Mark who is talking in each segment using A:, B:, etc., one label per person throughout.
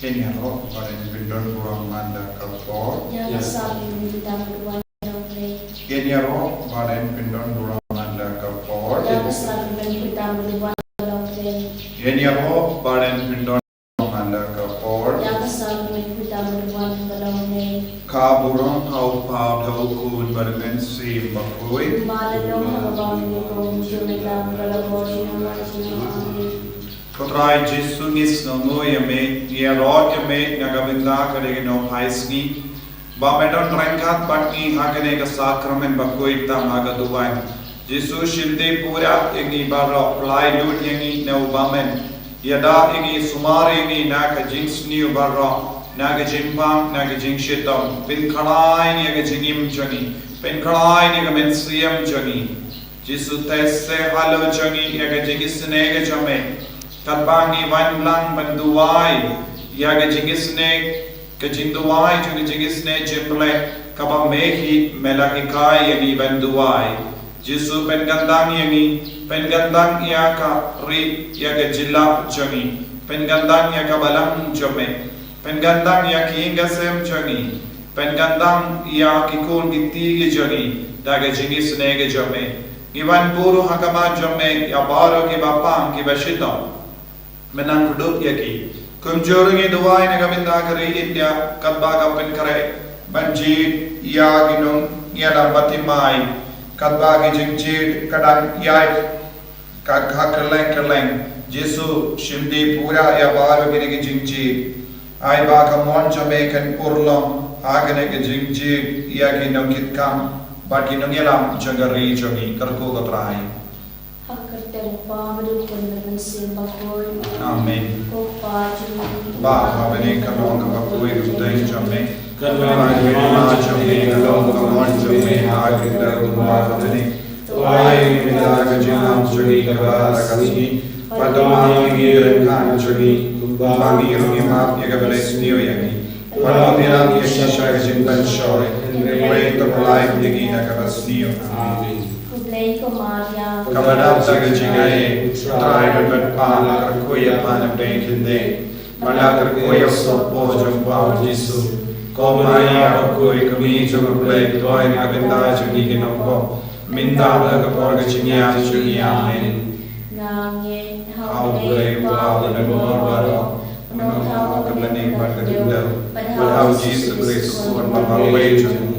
A: Kenya rock pada bidon ruang manda kapor.
B: Yang sabi bidang ruang dongre.
A: Kenya rock pada bidon ruang manda kapor.
B: Yang sabi bidang ruang dongre.
A: Kenya rock pada bidon ruang manda kapor.
B: Yang sabi bidang ruang dongre.
A: Kaburong kau pau kun bermensi bakui.
B: Malalong habang ko jumilang galabos yung amin.
A: Kotrai Jesu ngis no yame ya rod yame ngagavita kare no paisni ba medon rangkat patni hakane ka sakramen bakoi tam agaduwan Jesu shilde pura egi barro plai lut yangi no bamen yada egi sumare ni na ka jingsni barro na ka jimpang na ka jingshitam pin khalai ni ka jingim jani pin khalai ni ka mensiam jani Jesu tesse halo jani ya ka jingisne ka jame Katbangi wan lang banduai ya ke jingisne ke jinduai ju ke jingisne jimble kaba mehi melakikai yani banduai Jesu pengandang yani pengandang ya ka ri ya ke jilap jani pengandang ya ka balang jome pengandang ya ki ingasem jani pengandang ya ki kun giti jani da ke jingisne ke jome iwan puru hakama jome ya baro ki bapang ki bashita menang kudup yaki kumjoringi duai ne kaminda kare India katba kapen kare banjit ya ginung ya lambati mai katba ki jingjit kadang yai kerleng Jesu shimdi pura ya baru kini ki jingjit ai ba ka mon jame kan urlom agane ki jingjit ya ginung kitkam ba ginung yalam jangari jongi karko katrai Amen. Ba habene kalong kapui gudai jame. Kalong ma jame kalong kamon jame agita gudma habene. Tuai milaga jinam jagi kabala kasni. Padamani giran jagi bagi rungi map yaga belesniyo yagi. Padamani yesha jinban shoy. Pray to life yagi nakabasniyo. Amen. Kamadap saga jingai try dapat pala kerkoya panam dengkinde mana kerkoya sopo jumpa Yesus komaya kerkoya kami cuma play doa ni agenda jadi kenapa minta laga keluarga jinya jadi amin how play wow dan baru menolak kembali pada kita how Jesus Kristus membawa jadi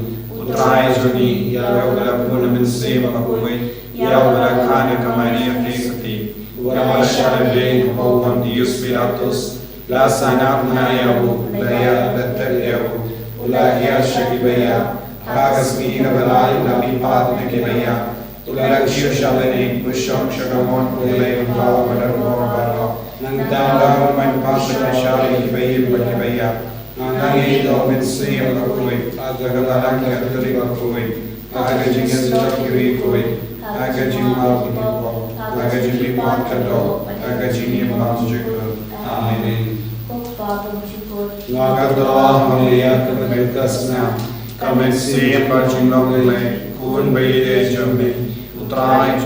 A: Utrai jodi ya wala puna mense makakuwi ya wala kana kamani atisati ya wala sharbe kupawam Dios Pilatus la sanat na yahu daya datar yahu ula ya shakibaya hagas mina balai la bipat nakibaya ula kiyo shalani pusham shagamon ulay umpawa madarmo barro nang dala man pasha shali kibaya pakibaya Nangi do mense makakuwi agak ki atri makakuwi agak jingan sakiri kuwi agak jimal kipo agak jimi pat kado agak jimi mam jukur amin naga doa hamiya keberkasna kamense bajunong le kun bayi jamme utrai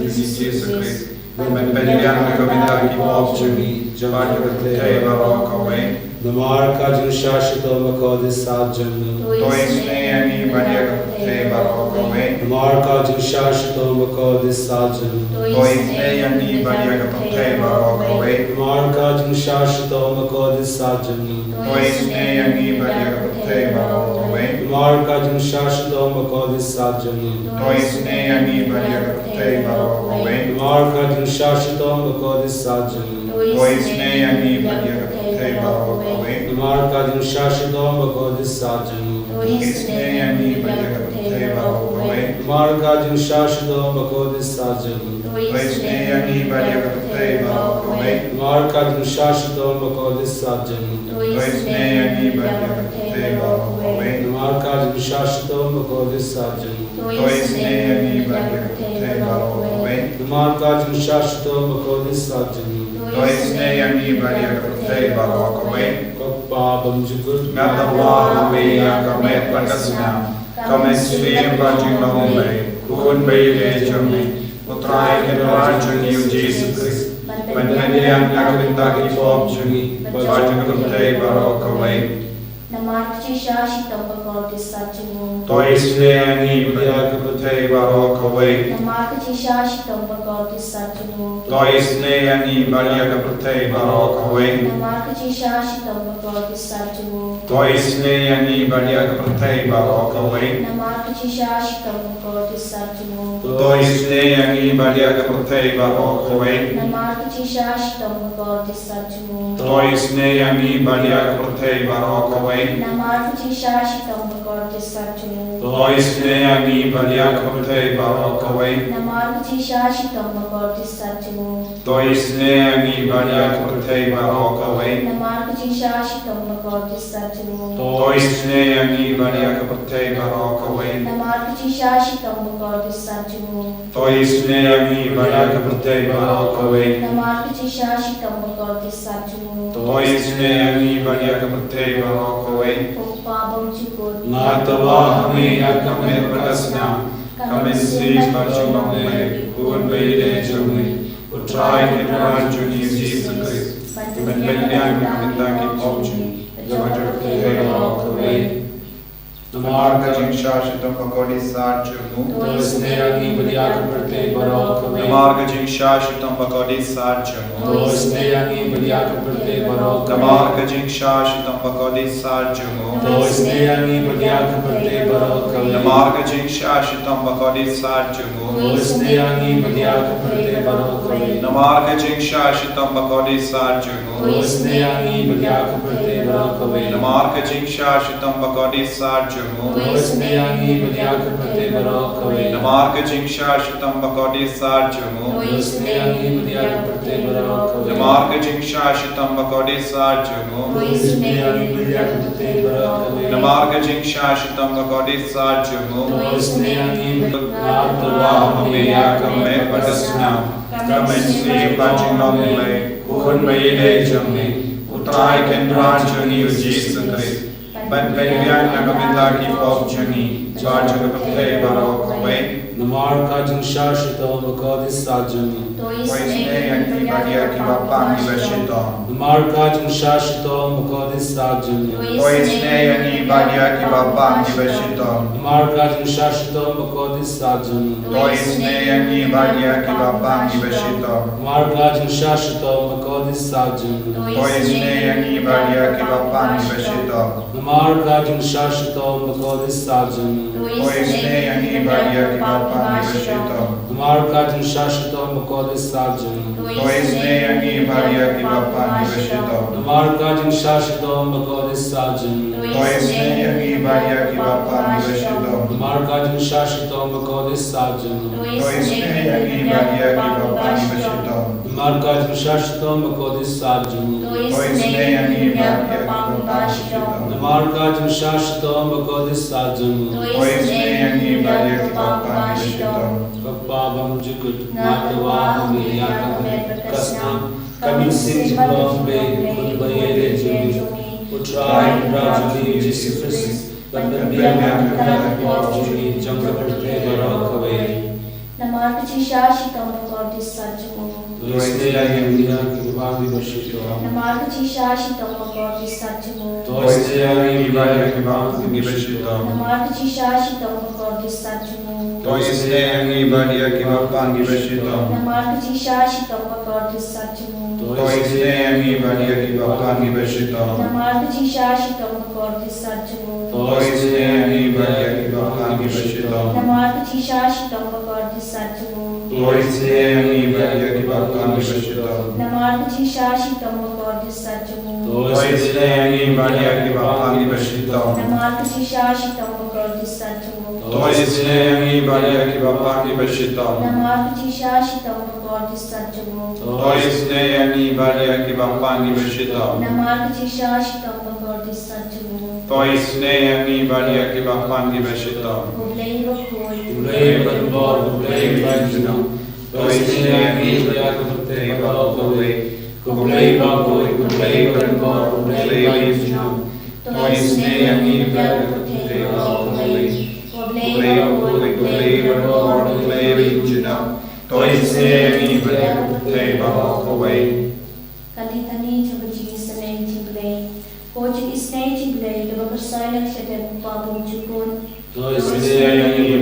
A: Yesus Kristus benbenian keminda ki opjuni jamat ke barokawe Namar kajun shashito makodi sajjan Toisne yani badiya te barokome Namar kajun shashito makodi sajjan Toisne yani badiya te barokome Namar kajun shashito makodi sajjan Toisne yani badiya te barokome Namar kajun shashito makodi sajjan Toisne yani badiya te barokome Namar kajun shashito makodi sajjan Toisne yani badiya te barokome Namar kajun shashito makodi sajjan Toisne yani badiya te barokome Namar kajun shashito makodi sajjan Toisne yani badiya te barokome Namar kajun shashito makodi sajjan Toisne yani badiya te barokome Namar kajun shashito makodi sajjan Toisne yani badiya te barokome Namar kajun shashito makodi sajjan Toisne yani badiya te barokome Babam jugur ngatawa me kame pandasna kame swem bajinong me kun baile jame utrai ke rajani Jesus Christ Benedian Yakavindaki Popjuni, Bajagapate Barokaway.
B: Namarchi Shashita Bhagavati Satchimu.
A: Toisneani Yakavate Barokaway.
B: Namarchi Shashita Bhagavati Satchimu.
A: Toisneani Yakavate Barokaway.
B: Namarchi Shashita Bhagavati Satchimu.
A: Toisneani Yakavate Barokaway.
B: Namarchi Shashita Bhagavati Satchimu.
A: Toisneani Yakavate Barokaway.
B: Namarchi Shashita Bhagavati Satchimu.
A: Toisneani Yakavate Barokaway.
B: Namarchi Shashita Bhagavati Satchimu.
A: Toisneani Yakavate Barokaway.
B: Namarchi Shashita Bhagavati Satchimu.
A: Toisneani Yakavate Barokaway.
B: Namarchi Shashita Bhagavati Satchimu.
A: Toisneani Yakavate Barokaway.
B: Namarchi Shashita Bhagavati Satchimu.
A: Toisneani Yakavate Barokaway.
B: Namarchi Shashita Bhagavati Satchimu.
A: Toisneani Yakavate Barokaway.
B: Pagpabang Chikot.
A: Natawa Hame Yakamir Prakasna. Kamensi Bachumame. Kun Vede Jumi. Utrai Kinrajuni Jesus Christ. Benedian Yakavindaki Popjuni. Bajagapate Barokaway. Namarka Jingshashitam Pakodi Sarjumu.
C: Toisneani Yakavate Barokaway.
A: Namarka Jingshashitam Pakodi Sarjumu.
C: Toisneani Yakavate Barokaway.
A: Namarka Jingshashitam Pakodi Sarjumu.
C: Toisneani Yakavate Barokaway.
A: Namarka Jingshashitam Pakodi Sarjumu.
C: Toisneani Yakavate Barokaway.
A: Namarka Jingshashitam Pakodi Sarjumu.
C: Toisneani Yakavate Barokaway.
A: Namarka Jingshashitam Pakodi Sarjumu.
C: Toisneani Yakavate Barokaway.
A: Namarka Jingshashitam Pakodi Sarjumu.
C: Toisneani Yakavate Barokaway.
A: Namarka Jingshashitam Pakodi Sarjumu.
C: Toisneani Yakavate Barokaway.
A: Namarka Jingshashitam Pakodi Sarjumu.
C: Toisneani
A: Natawa Hame Yakame Padasna. Kamensi Bajinamule. Kun Vede Jumi. Utrai Kinrajuni Jesus Christ. Benedian Yakavindaki Popjuni. Bajagapate Barokaway.
C: Namarka Jingsashita Bhagavati Satchimu.
A: Toisneani Yakavate Barokaway.
C: Namarka Jingsashita Bhagavati Satchimu.
A: Toisneani Yakavate Barokaway.
C: Namarka Jingsashita Bhagavati Satchimu.
A: Toisneani Yakavate Barokaway.
C: Namarka Jingsashita Bhagavati Satchimu.
A: Toisneani Yakavate Barokaway.
C: Namarka Jingsashita Bhagavati Satchimu.
A: Toisneani Yakavate Barokaway.
C: Namarka Jingsashita Bhagavati Satchimu.
A: Toisneani Yakavate Barokaway.
C: Namarka Jingsashita Bhagavati Satchimu.
A: Toisneani Yakavate Barokaway.
C: Namarka Jingsashita Bhagavati Satchimu.
A: Toisneani Yakavate Barokaway.
C: Namarka Jingsashita Bhagavati Satchimu.
A: Toisneani Yakavate Barokaway.
C: Namarka Jingsashita Bhagavati Satchimu.
A: Toisneani Yakavate Barokaway.
C: Pagpabang Jikut Natawa Hame Yakavate Prakasna. Kamensi Bhagavate Kun Vede Jumi. Utrai Kinrajuni Jesus Christ. Benedian Yakavate Popjuni. Bajagapate Barokaway.
B: Namarchi Shashita Bhagavati Satchimu.
C: Toisneani Yakavate Barokaway.
B: Namarchi Shashita Bhagavati Satchimu.
C: Toisneani
A: Yakavate Barokaway.
B: Namarchi Shashita Bhagavati Satchimu.
A: Toisneani Yakavate Barokaway.
B: Namarchi Shashita Bhagavati Satchimu.
A: Toisneani Yakavate Barokaway.
B: Namarchi Shashita Bhagavati Satchimu.
A: Toisneani Yakavate Barokaway.
B: Namarchi Shashita Bhagavati Satchimu.
A: Toisneani Yakavate Barokaway.
B: Namarchi Shashita Bhagavati Satchimu.
A: Toisneani Yakavate Barokaway.
B: Namarchi Shashita Bhagavati Satchimu.
A: Toisneani Yakavate Barokaway.
B: Namarchi Shashita Bhagavati Satchimu.
A: Toisneani Yakavate Barokaway.
B: Namarchi Shashita Bhagavati Satchimu.
A: Toisneani Yakavate Barokaway.
B: Oblei Vakoi.
C: Oblei Vanbor, Oblei Vanjunam. Toisneani Yakavate Barokaway. Oblei Vakoi, Oblei Vanbor, Oblei Vanjunam. Toisneani Yakavate Barokaway.
B: Oblei Vakoi. Oblei Vanbor. Oblei Vanjunam.
A: Toise mi te away.
B: Kalitani chabaji sanay chiblay. Kojik isnay chiblay kabakasay lang siya din pabong chukon.
C: Toise mi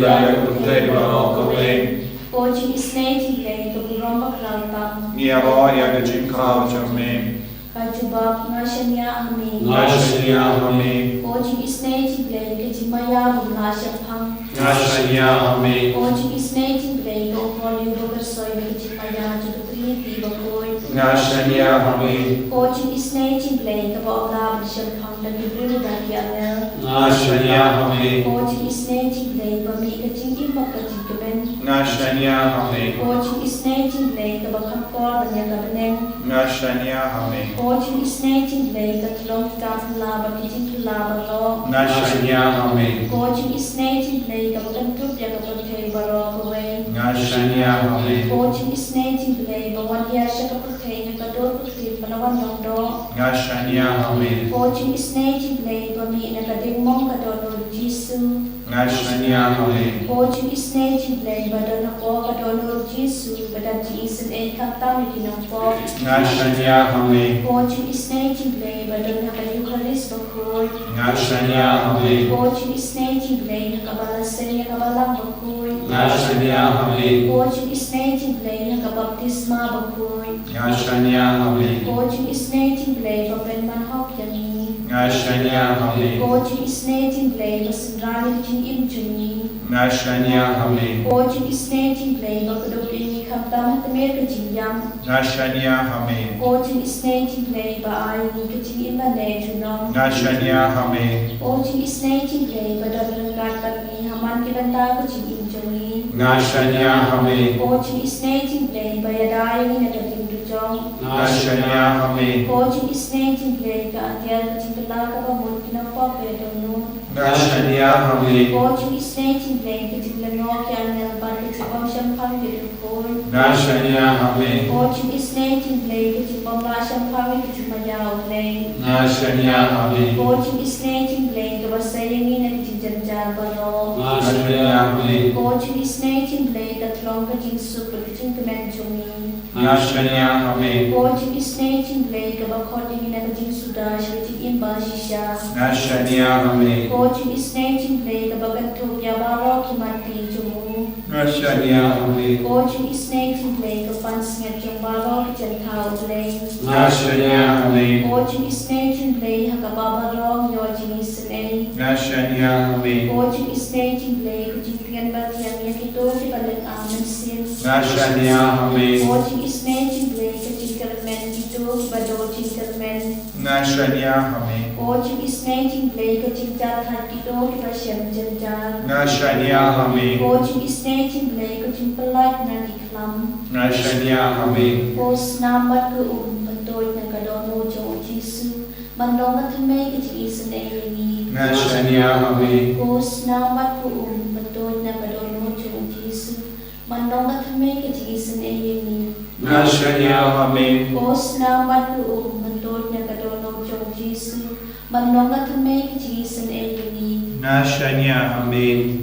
C: te away.
B: Kojik isnay chiblay kaburong bakralpang.
A: Niyawa yaga jingkraw jame.
B: Kajubak nga siya niya amin.
A: Ngashanya ame.
B: Kojik isnay chiblay kajimaya bumla siya pang.
A: Ngashanya ame.
B: Kojik isnay chiblay kaupol yung bakarsoy kajimaya jubutri tibakoy.
A: Ngashanya ame.
B: Kojik isnay chiblay kabawla siya pang nagibuli dati anel.
A: Ngashanya ame.
B: Kojik isnay chiblay pami kajing imak kajing kaben.
A: Ngashanya ame.
B: Kojik isnay chiblay kabakapor banya kabeneng.
A: Ngashanya ame.
B: Kojik isnay chiblay katlong katlaba kijing tulaba ro.
A: Ngashanya ame.
B: Kojik isnay chiblay kabakantup ya kapatay baro kaway.
A: Ngashanya ame.
B: Kojik isnay chiblay bawan ya siya kapatay na kador putri panawan ng do.
A: Ngashanya ame.
B: Kojik isnay chiblay pami na kadingmong kadonor Jisu.
A: Ngashanya ame.
B: Kojik isnay chiblay badan ako kadonor Jisu badan Jisun ay kaptang ikinang po.
A: Ngashanya ame.
B: Kojik isnay chiblay badan na Eucharis bakoy.
A: Ngashanya ame.
B: Kojik isnay chiblay na kabalasay na kabalang bakoy.
A: Ngashanya ame.
B: Kojik isnay chiblay na kabaptisma bakoy.
A: Ngashanya ame.
B: Kojik isnay chiblay papen manhok yani.
A: Ngashanya ame.
B: Kojik isnay chiblay basendrali jing imjuni.
A: Ngashanya ame.
B: Kojik isnay chiblay bakadok ini kaptam temer kejingyam.
A: Ngashanya ame.
B: Kojik isnay chiblay baay ni kejing imane junong.
A: Ngashanya ame.
B: Kojik isnay chiblay badal renggat pagi haman kibanta kejing imjuni.
A: Ngashanya ame.
B: Kojik isnay chiblay bayadai ni nakating dujong.
A: Ngashanya ame.
B: Kojik isnay chiblay ka atiar kejing kela kapamul kinapop edonu.
A: Ngashanya ame.
B: Kojik isnay chiblay kejing lengok yang nelban kejing pamsyam pang bidukul.
A: Ngashanya ame.
B: Kojik isnay chiblay kejing pamlasyam pang kejing mayaw lay.
A: Ngashanya ame.
B: Kojik isnay chiblay kabasayangin na kejing janjar baro.
A: Ngashanya ame.
B: Kojik isnay chiblay katlong kejing sup kejing kemenjumi.
A: Ngashanya ame.
B: Kojik isnay chiblay kabakhoding na kejing sudah kejing imba shisha.
A: Ngashanya ame.
B: Kojik isnay chiblay kabagantuk ya baro kimati jumu.
A: Ngashanya ame.
B: Kojik isnay chiblay kapansingat yung baro kejantau lay.
A: Ngashanya ame.
B: Kojik isnay chiblay hakababarong yojing isnay.
A: Ngashanya ame.
B: Kojik isnay chiblay kejingtian batiang yakito kibalang amen sin.
A: Ngashanya ame.
B: Kojik isnay chiblay kejingkermen itu kibado jingkermen.
A: Ngashanya ame.
B: Kojik isnay chiblay kejingjar hakito kibasyam janjar.
A: Ngashanya ame.
B: Kojik isnay chiblay kejingpelat nan iklam.
A: Ngashanya ame.
B: Kos namat ke bentoy na kadono jo Jisu. Mandong at may kejing isnay ini.
A: Ngashanya ame.
B: Kos namat ke bentoy na kadono jo Jisu. Mandong at may kejing isnay ini.
A: Ngashanya ame.
B: Kos namat ke bentoy na kadono jo Jisu. Mandong at may kejing isnay ini.
A: Ngashanya ame.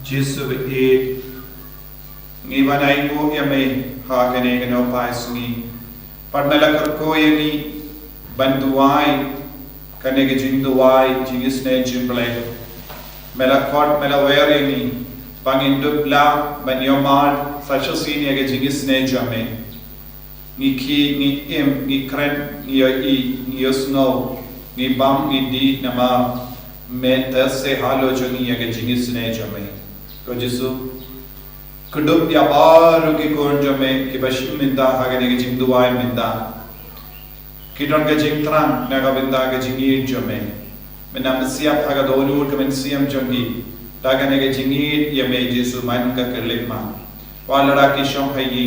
A: Jisu e ngibanay mo yame hakane gano paisungi parmalakar ko yani banduai kane ge jinduai jingisne jimble melakot melawer yani pangindubla banyomar sachasini ge jingisne jame ni ki ni im ni kren ni ni snow ni bam ni di nama me se halo joni ge jingisne jame ko Jisu kudup ya baru ki konjo me ki bashim minda hagane ki jingduai minda kidon ke jingtran naga binda ke jingir jome menam siap haga donur ke men siam jongi dagane ke jingir ya me Jisu man ka kerlima walara ki shom hayi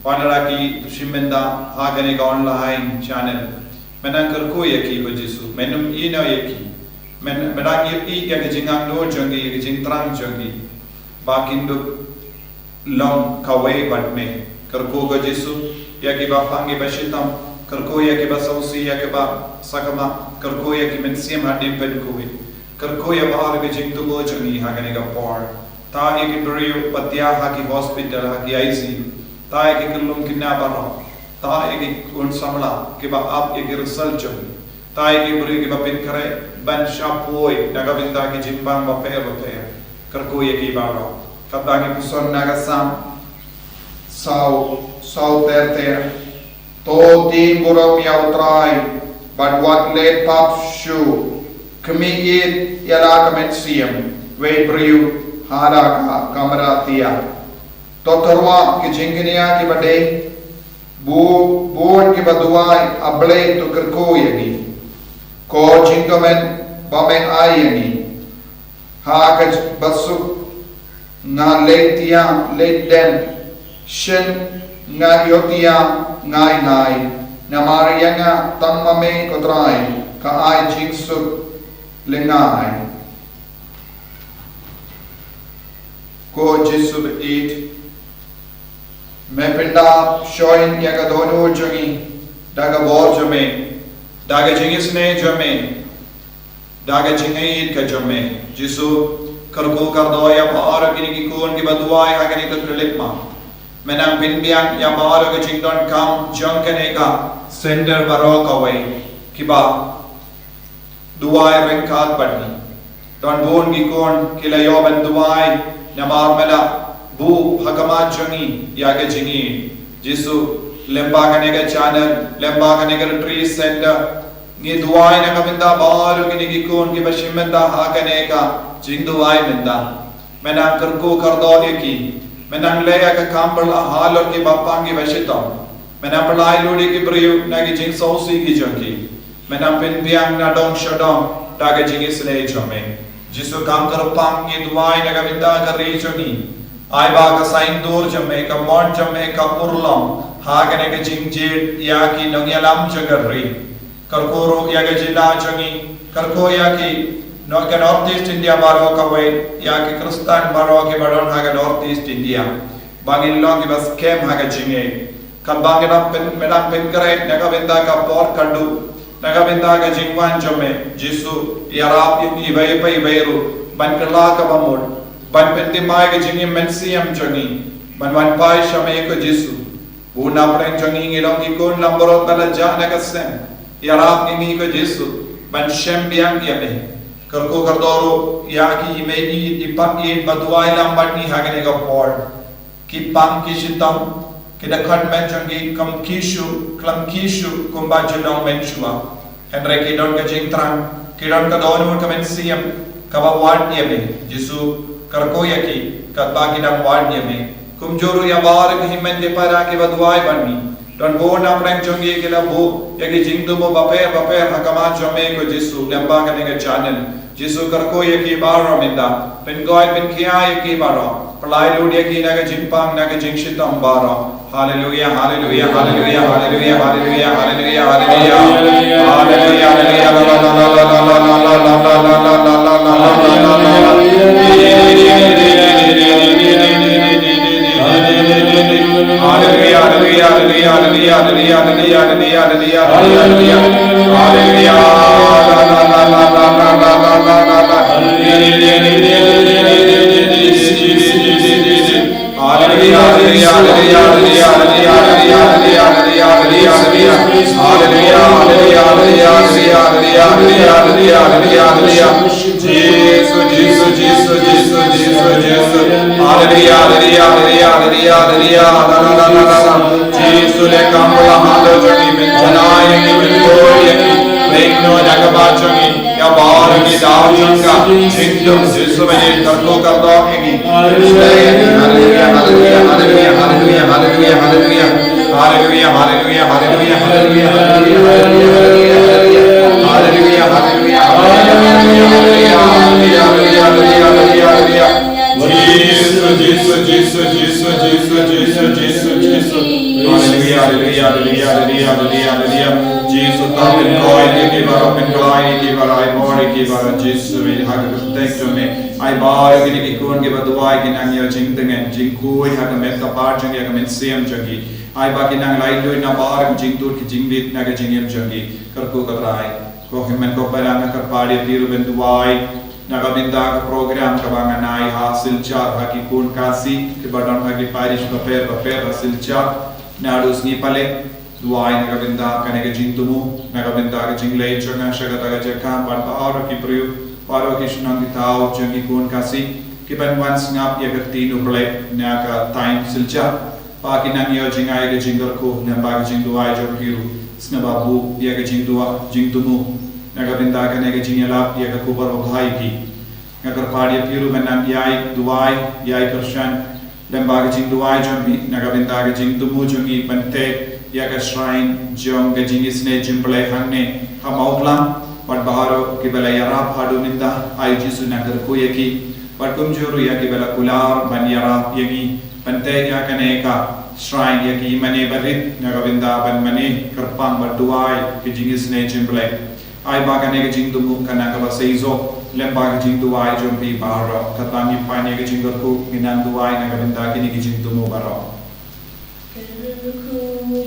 A: walara ki shiminda hagane ka online channel menan kerko ya ki ko Jisu menum ina ya ki men menang ya ke jingang no jongi ke jingtran jongi bakindo long kawai bat me kerko ga Jisu ya ki ba pangi bashitam kerko ya ki ba sausi ya ki ba sakama kerko ya ki men siam hadim pen ko kerko ya bahar ge jing tu go jani hagane ga por ta eki beriu patia haki hospital haki ICU ta eki kelum kinna baro ta eki kun samla ke ba ap eki result jom ta eki beriu ke ba pin kare ban shapoi naga binda ki jimbang ba pe karko eki baro kabagi puson naga sam sau ter to tim buram yau try but what let pap shoe kami it yala kamensiam we beriu haraka kamaratia totorwa ki jingnia ki bade bu ki baduai able to kerko yani ko jingamen bamen ayani ha ka basu na letia leden shen nga yotia ngai na marianga tamame kotrai ka ai jingsu lengai ko jisu eat me pinda shoin yaga donu jogi daga bor jame daga jingisne jame daga jingai ka jame jisu karko kardo ya baar kini ki kon ki baduai hagani to klikma menang pinbiang ya baar ka jingdon kam jankane ka sender barok away kiba duai rengkat padni don bon ki kon kilayo ban duai namar mela bu hakama jangi yaga jingi jisu lemba kane ka channel lemba kane ka tree center ngi duai na kabinda baru kini ki kon ki bashimenda ha kane ka jing duai menda menang karko kardo eki menang leya ka kambal halor ki bapangi bashitam menang pelai lodi ki briu nagi jing sausi ki jangi menang pin piang na dong shadong daga jingi sne jome jisu kam kar pam ngi duai na kabinda ka rejoni ai ba ka sain dur jame ka mon jame ka urlam ha kane ka jing jit ya ki nongyalam jagar ri karkoro ya ga jila jangi karko ya ki no ka north east india baro ka way ya ki kristan baro ke badon ha ga north east india bangin long ki bas kem ha ga jinge kan bangina pen medam pen kare naga benda ka por kandu naga benda ka jingwan jome jisu yarap yi vai pai vairu ban kala ka bamod ban penti mai ka jingi mensiam jangi ban wan pai shame ko jisu bu na preng jangi ngilong ki kon lamboro tala jana ka sem yarap ni ko jisu ban shem biang yame karko kardoro yaki imei ipak ye baduai lambat ni hagane ga por ki pam ki shitam ki dakhat men jangi kam kishu klam kishu kumba jinong men shua henre ki don ka jingtran ki don ka don ka men siam ka ba wan yame jisu karko yaki ka ba ki dam wan yame kumjoru ya bar ki himen de para ki baduai banni don bo na prang jongi ke la bo yaki jingdu mo bape hakama jome ko jisu lamba ka ne channel jisu karko yaki baro minda pen goi pen kia yaki baro palai lod yaki na ka jimpang na ka jingshitam baro hallelujah hallelujah hallelujah hallelujah hallelujah hallelujah hallelujah hallelujah ai baki nang lai lui na bar jing tur ki jing bit na ga jing yam jangi karku katrai ko himen ko para na kar padi tiru benduai
D: Nagabinda ka program kabanganay hasilcha haki kun kasi kibadon haki parish paper hasilcha nadus ni pale duai nagabinda kanega jintumu nagabinda ka jinglei changa shagata ka jaka barba aur ki priyu paro ki sunang ditao jangi kun kasi kiban once ngap ya gati no pale naga time silcha pa kinang yo jingai ka jingar ko namba ka jingduai jo hiru snababu ya ka jingdua jingtumu nagabinda ka nega jingelap ya ka kubar bhai ki nagar padi piru menam yai duai yai kershan lembag jing duai jombi nagabinda ka jing tumu jongi bante ya ka shrine jong ka jing isne jimble hangne hamauklam pad baharo ki bela yara phadu minda ai jisu nagar ko yaki pad kumjuru ya ki bela kular ban yara yagi bante ya ka ne ka shrine yaki mane barit nagabinda ban mane karpang baduai ki jing isne jimble ai ba ka ne ka jing tumu kana ka baseizo lembaga jing duai jombi baro katami pani ga jing ko minan duai na gabinda kini gi jing tumu baro
B: Kerku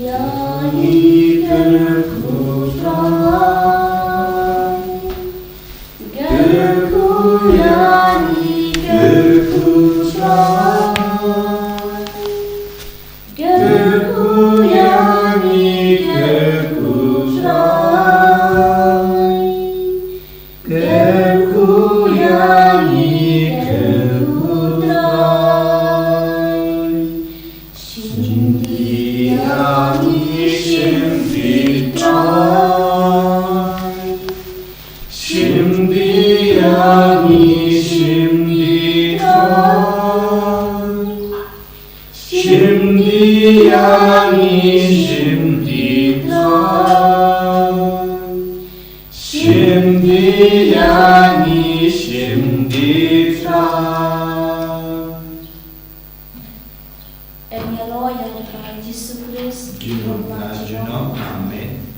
B: yani kerku trai Kerku yani kerku trai Kerku yani kerku trai Kerku yani kerku trai Shindi yani shindi trai Shindi yani shindi trai Shindi yani shindi trai Shindi yani shindi trai Emi roya Tuhan Yesus Kristus
A: Juno, Amen.